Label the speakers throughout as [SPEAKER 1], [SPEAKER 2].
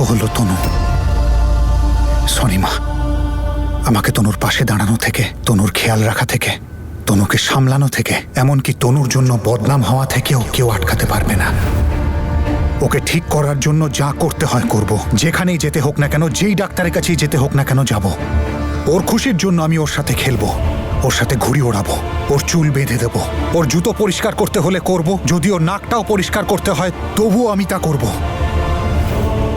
[SPEAKER 1] হলো তনু। সরি মা, আমাকে তনুর পাশে দাঁড়ানো থেকে, তনুর খেয়াল রাখা থেকে, তনুকে সামলানো থেকে, এমনকি তনুর জন্য বদনাম হওয়া থেকেও কেউ আটকাতে পারবে না। ওকে ঠিক করার জন্য যা করতে হয় করব। যেখানেই যেতে হোক না কেন, যেই ডাক্তারের কাছেই যেতে হোক না কেন যাব। ওর খুশির জন্য আমি ওর সাথে খেলবো, ওর সাথে ঘুড়ি ওড়াবো, ওর চুল বেঁধে দেব, ওর জুতো পরিষ্কার করতে হলে করব, যদি ওর নাকটাও পরিষ্কার করতে হয় তবুও আমি তা করব।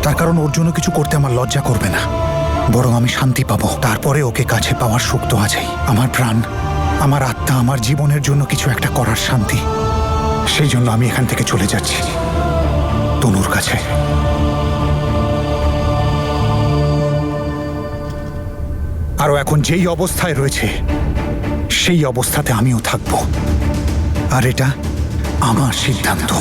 [SPEAKER 1] তার কারণ ওর জন্য কিছু করতে আমার লজ্জা করবে না, বরং আমি শান্তি পাবো। তারপরে ওকে কাছে পাওয়ার সুখ তো আছেই। আমার প্রাণ, আমার আত্মা, আমার জীবনের জন্য কিছু একটা করার শান্তি। সেই জন্য আমি এখান থেকে চলে যাচ্ছি তনুর কাছে। আরও এখন যেই অবস্থায় রয়েছে সেই অবস্থাতে আমিও থাকবো, আর এটা আমার সিদ্ধান্ত।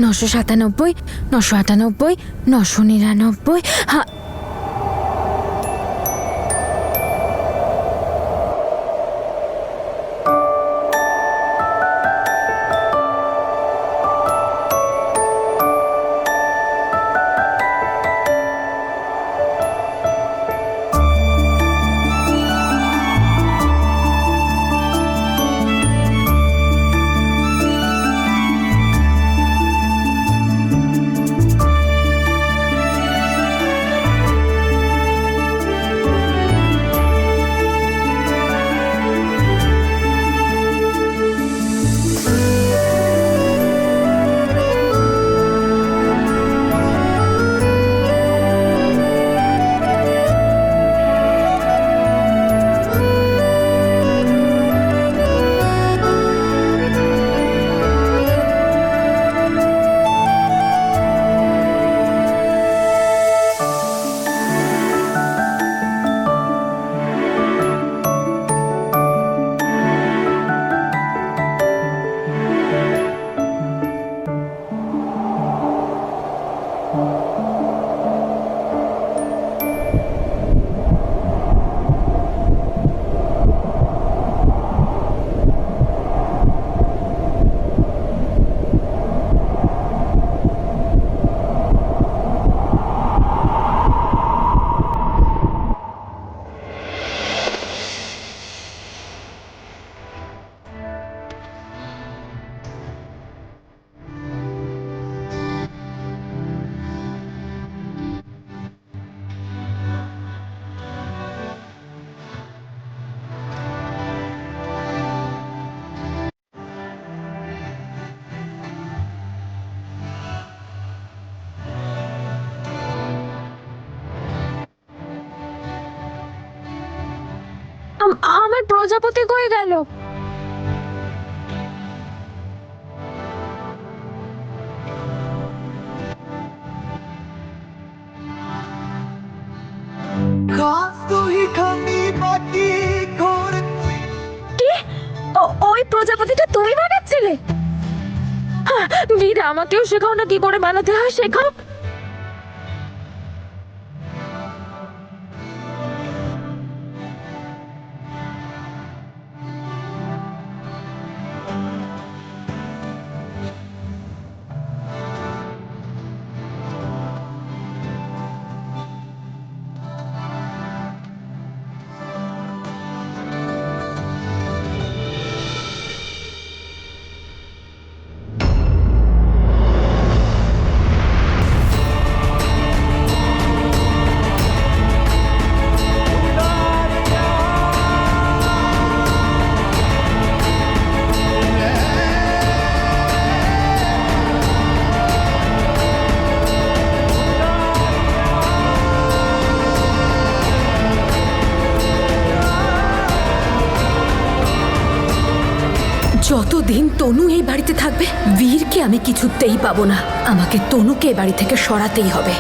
[SPEAKER 2] নশো 97, 998, 999। হ্যাঁ, আমার প্রজাপতি কই গেল? কি? ওই প্রজাপতিটা তুমি বানাচ্ছিলে? বীর, আমাকেও শেখাও না কি করে বানাতে হয়, শেখাও।
[SPEAKER 3] যতদিন তনু এই বাড়িতে থাকবে, বীরকে আমি কিছুতেই পাবো না। আমাকে তনুকে এই বাড়ি থেকে সরাতেই হবে।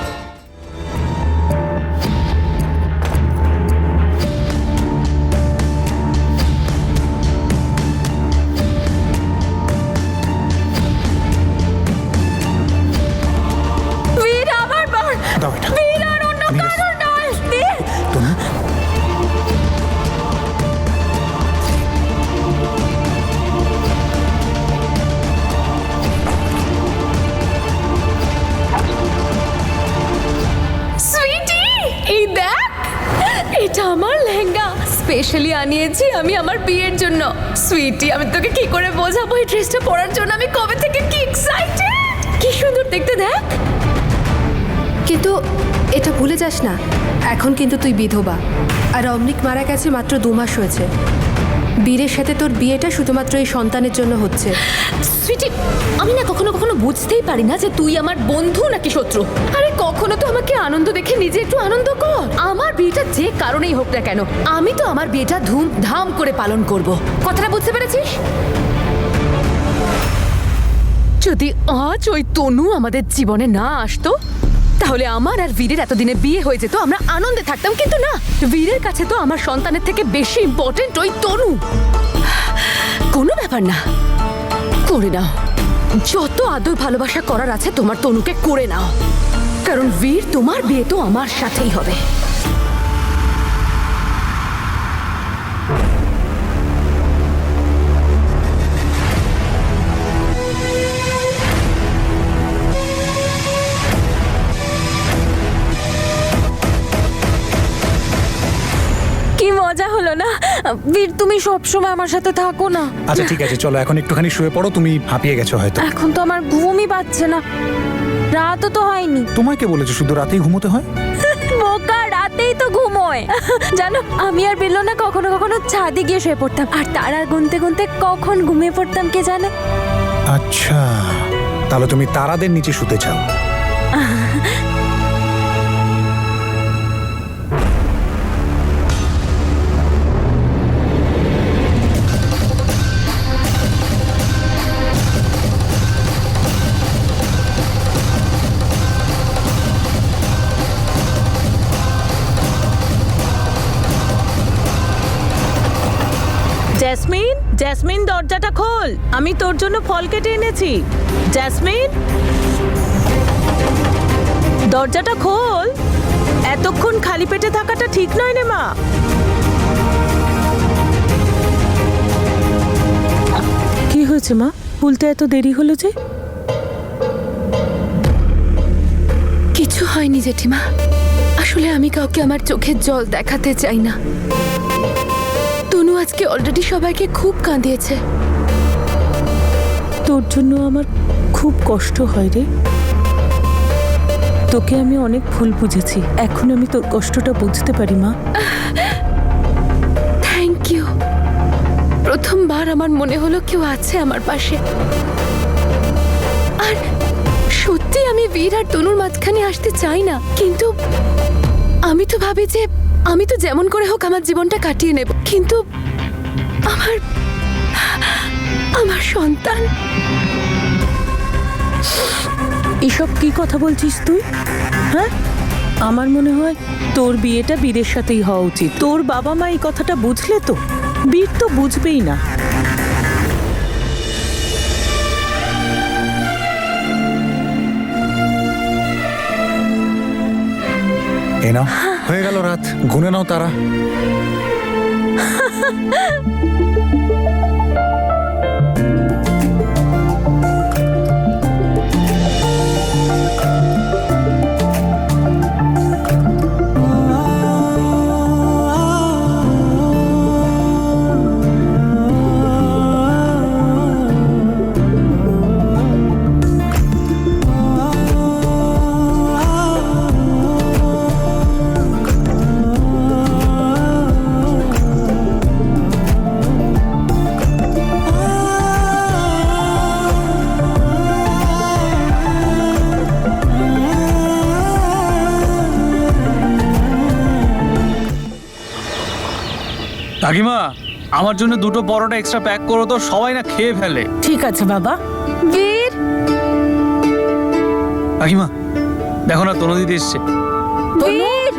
[SPEAKER 3] স্পেশালি আনিয়েছি আমি আমার বিয়ের জন্য। সুইটি, আমি তোকে কি করে বোঝাবো এই ড্রেসটা পরার জন্য আমি কবে থেকে কি এক্সাইটেড। কি সুন্দর দেখতে দেখ।
[SPEAKER 4] কিন্তু এটা ভুলে যাস না, এখন কিন্তু তুই বিধবা, আর অমনিক মারা গেছে মাত্র 2 মাস হয়েছে। বীরের সাথে তোর বিয়েটা শুধুমাত্র এই সন্তানের জন্য হচ্ছে।
[SPEAKER 3] সুইটি, আমি না কখনো কখনো বুঝতেই পারি না যে তুই আমার বন্ধু নাকি শত্রু। আরে কখনো তো আমাকে আনন্দ দেখে নিজে একটু আনন্দ কর। আমার বিয়েটা যে কারণেই হোক না কেন, আমি তো আমার বিয়েটা ধুমধাম করে পালন করব। কথাটা বুঝতে পেরেছিস? যদি আজ ওই তনু আমাদের জীবনে না আসতো তাহলে আমার আর বীরের এতদিনে বিয়ে হয়ে যেত, আমরা আনন্দে থাকতাম। কিন্তু না, বীরের কাছে তো আমার সন্তানের থেকে বেশি ইম্পর্টেন্ট ওই তনু। কোনো ব্যাপার না, করে নাও। যত আদর ভালোবাসা করার আছে তোমার তনুকে করে নাও, কারণ বীর তোমার বিয়ে তো আমার সাথেই হবে।
[SPEAKER 2] কি মজা হলো না বীর, তুমি সবসময় আমার সাথে থাকো না।
[SPEAKER 1] আচ্ছা ঠিক আছে, চলো এখন একটুখানি শুয়ে পড়ো, তুমি হাঁপিয়ে গেছো হয়তো।
[SPEAKER 2] এখন তো আমার ঘুমই পাচ্ছে না, রাতও তো হয়নি।
[SPEAKER 1] তোমাকে বলেছে শুধু রাতেই ঘুমোতে হয়?
[SPEAKER 2] বোকা, রাতেই তো ঘুমোয়। জানো, আমি আর বিল্লো না কখনো কখনো ছাদে গিয়ে শুয়ে পড়তাম, আর তারা গুনতে গুনতে কখন ঘুমিয়ে পড়তাম কে জানে।
[SPEAKER 1] আচ্ছা, তাহলে তুমি তারাদের নিচে শুতে চাও?
[SPEAKER 5] জেসমিন, জেসমিন দরজাটা খোল, আমি তোর জন্য ফল কেটে এনেছি। জেসমিন, দরজাটা খোল, এতক্ষণ খালি পেটে থাকাটা ঠিক নয় রে মা। কি হয়েছে মা, খুলতে এত দেরি হলো যে?
[SPEAKER 3] কিছু হয়নি জেঠিমা, আসলে আমি কাউকে আমার চোখের জল দেখাতে চাই না। তনু আজকে অলরেডি সবাইকে খুব কাঁদিয়েছে।
[SPEAKER 5] তোর জন্য আমার খুব কষ্ট হয় রে। তোকে আমি অনেক ভুল বুঝেছি, এখন আমি তোর কষ্টটা বুঝতে পারি মা।
[SPEAKER 3] Thank you. প্রথমবার আমার মনে হলো কেউ আছে আমার পাশে। আর সত্যি আমি বীর আর তনুর মাঝখানে আসতে চাই না, কিন্তু আমি তো ভাবি যে আমি তো যেমন করে হোক আমার জীবনটা কাটিয়ে নেব, কিন্তু আমার সন্তান।
[SPEAKER 5] এসব কি কথা বলছিস তুই? হ্যাঁ, আমার মনে হয় তোর বিয়েটা বীরের সাথেই হওয়া উচিত। তোর বাবা মা এই কথাটা বুঝলে তো? বীর তো বুঝবেই না।
[SPEAKER 1] এই নাও, হয়ে গেল রাত, গুনে নাও তারা।
[SPEAKER 6] কাকিমা, আমার জন্য 2টো পরোটা এক্সট্রা প্যাক করো তো, সবাই না খেয়ে ফেলে।
[SPEAKER 5] ঠিক আছে বাবা।
[SPEAKER 2] বীর,
[SPEAKER 6] কাকিমা দেখো না, তনু দিদি এসছে।
[SPEAKER 2] বীর,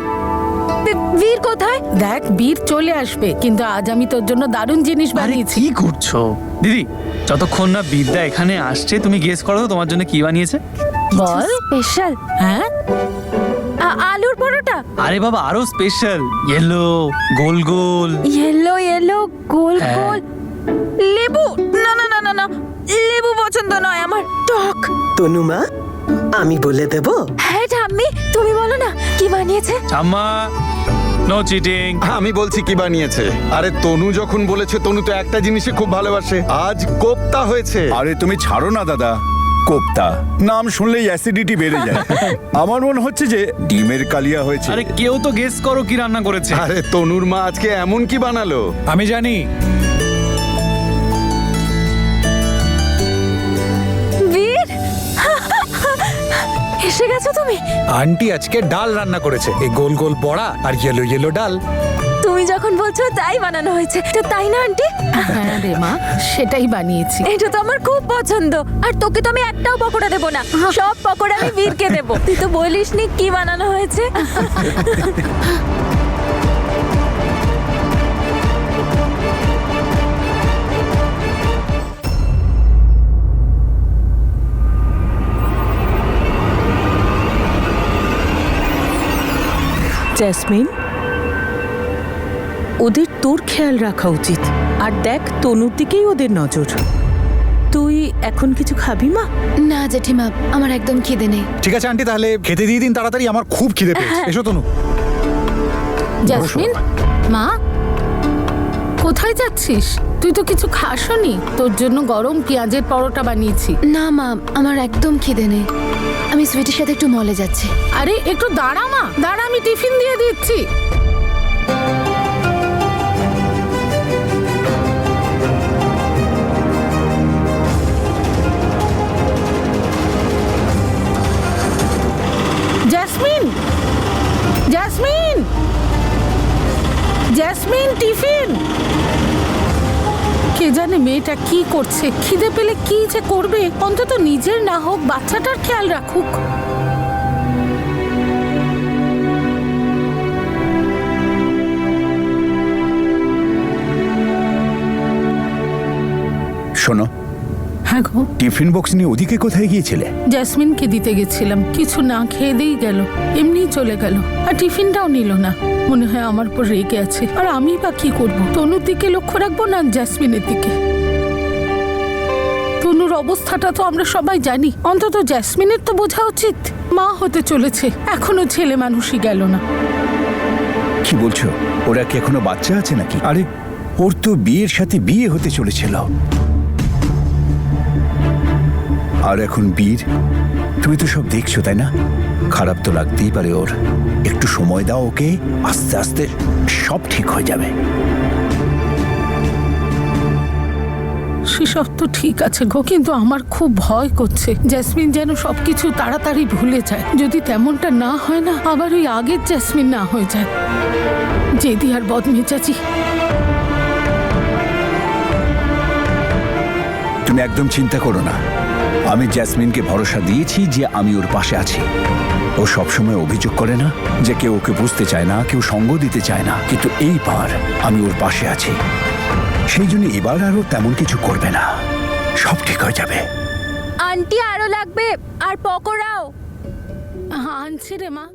[SPEAKER 2] বীর কোথায়?
[SPEAKER 7] দেখ, বীর চলে আসবে, কিন্তু আজ আমি তোর জন্য দারুণ জিনিস
[SPEAKER 6] আরে
[SPEAKER 7] বানিয়েছি।
[SPEAKER 6] কি করছো দিদি? যতক্ষণ না বিদ্যা এখানে আসছে তুমি গেস করো তো তোমার জন্য কি বানিয়েছে।
[SPEAKER 7] বল।
[SPEAKER 2] স্পেশাল
[SPEAKER 7] হ্যাঁ,
[SPEAKER 2] আলুর পরোটা।
[SPEAKER 6] আরে বাবা, আরো স্পেশাল, ইয়েলো গোল গোল।
[SPEAKER 2] ইয়েলো ইয়েলো গোল
[SPEAKER 6] হ্যাঁ।
[SPEAKER 2] গোল। লেবু, না না না না না, লেবু পছন্দ নয় আমার, টক।
[SPEAKER 8] তনুমা, আমি বলে দেব?
[SPEAKER 2] হ্যাঁ ঠাম্মি, তুমি বলো না কি বানিয়েছে।
[SPEAKER 6] ঠাম্মা, নো চিটিং।
[SPEAKER 8] আমি বলছি কি বানিয়েছে। আরে তনু যখন বলেছে, তনু তো একটা জিনিসই খুব ভালোবাসে, আজ কোপ্তা হয়েছে।
[SPEAKER 9] আরে তুমি ছাড়ো না দাদা, কোপ্তা নাম শুনলেই অ্যাসিডিটি বেড়ে যায়। আমার মনে হচ্ছে যে ডিমের কালিয়া হয়েছে।
[SPEAKER 6] আরে কেউ তো গেস করো কি রান্না করেছে।
[SPEAKER 8] আরে তনুর মা আজকে এমন কি বানালো?
[SPEAKER 1] আমি জানি।
[SPEAKER 2] বীর এসে গেছো তুমি।
[SPEAKER 1] আন্টি আজকে ডাল রান্না করেছে, এই গোল গোল বড়া আর ইয়েলো ইয়েলো ডাল।
[SPEAKER 2] তুমি যখন বলছো তাই বানানো হয়েছে, তো তাই না আন্টি?
[SPEAKER 7] হ্যাঁ রে মা, সেটাই বানিয়েছি।
[SPEAKER 2] এটা তো আমার খুব পছন্দ। আর তোকে তো আমি একটাও পকোড়া দেবো না, সব পকোড়া আমি বীরকে দেবো। তুই তো বলিসনি কি বানানো হয়েছে।
[SPEAKER 5] জ্যাসমিন, ওদের তোর খেয়াল রাখা উচিত। আর দেখ, তনুর দিকেই ওদের নজর। তুই এখন কিছু খাবি মা?
[SPEAKER 2] না জেঠিমা, আমার একদম খিদে নেই।
[SPEAKER 1] ঠিক আছে আন্টি, তাহলে খেতে দিয়ে দিন তাড়াতাড়ি, আমার খুব খিদে পেয়েছে। এসো তনু।
[SPEAKER 7] জাসমিন, মা কোথায় যাচ্ছিস? তুই তো কিছু খাসনি। তোর জন্য গরম পেঁয়াজের পরোটা বানিয়েছি।
[SPEAKER 2] না মা, আমার একদম খিদে নেই। আমি সুইটির সাথে একটু মলে যাচ্ছি।
[SPEAKER 7] আরে একটু দাঁড়া মা, দাঁড়া, আমি টিফিন দিয়ে দিচ্ছি। জেসমিন, জেসমিন, জেসমিন, টিফিন। কে জানে মেয়েটা কি করছে, খিদে পেলে কি যে করবে। অন্তত নিজের না হোক, বাচ্চাটার খেয়াল রাখুক।
[SPEAKER 9] শোনো,
[SPEAKER 7] হ্যাঁ গো,
[SPEAKER 9] টিফিন বক্স নিয়ে ওদিকে কোথায় গিয়েছিলে?
[SPEAKER 7] জেসমিনকে দিতে গেছিলাম, কিছু না খেয়ে দিয়েই গেল, এমনিই চলে গেল। আর টিফিনটাও নিল না, মনে হয় আমার উপর রেগে আছে। আর আমি বা কি করব? তনুর দিকে লক্ষ্য রাখবো না জেসমিনের দিকে? তনুর অবস্থাটা তো আমরা সবাই জানি, অন্তত জেসমিনের তো বোঝা উচিত। মা হতে চলেছে, এখনো ছেলে মানুষই গেল না।
[SPEAKER 9] কি বলছো? ওরা কি এখনো বাচ্চা আছে নাকি? আরে ওর তো বিয়ের সাথে বিয়ে হতে চলেছিল। আর এখন বীর, তুমি তো সব দেখছো তাই না? খারাপ তো লাগতেই পারে ওর। একটু সময় দাও ওকে, আস্তে আস্তে সব ঠিক হয়ে যাবে।
[SPEAKER 7] সেসব তো ঠিক আছে গো, কিন্তু আমার খুব ভয় করছে জেসমিন যেন সবকিছু তাড়াতাড়ি ভুলে যায়। যদি তেমনটা না হয় না, আবার ওই আগের জেসমিন না হয়ে যায়, জেদি আর বদমেজাজি।
[SPEAKER 9] তুমি একদম চিন্তা করো না, আমি জেসমিনকে ভরসা দিয়েছি যে আমি ওর পাশে আছি। ও সবসময় অভিযোগ করে না যে কেউ ওকে বুঝতে চায় না, কেউ সঙ্গ দিতে চায় না, কিন্তু এইবার আমি ওর পাশে আছি। সেই জন্য এবার আরও তেমন কিছু করবে না, সব ঠিক হয়ে যাবে।
[SPEAKER 2] আন্টি আরো লাগবে, আর পকোড়াও।
[SPEAKER 7] আনছি রে মা।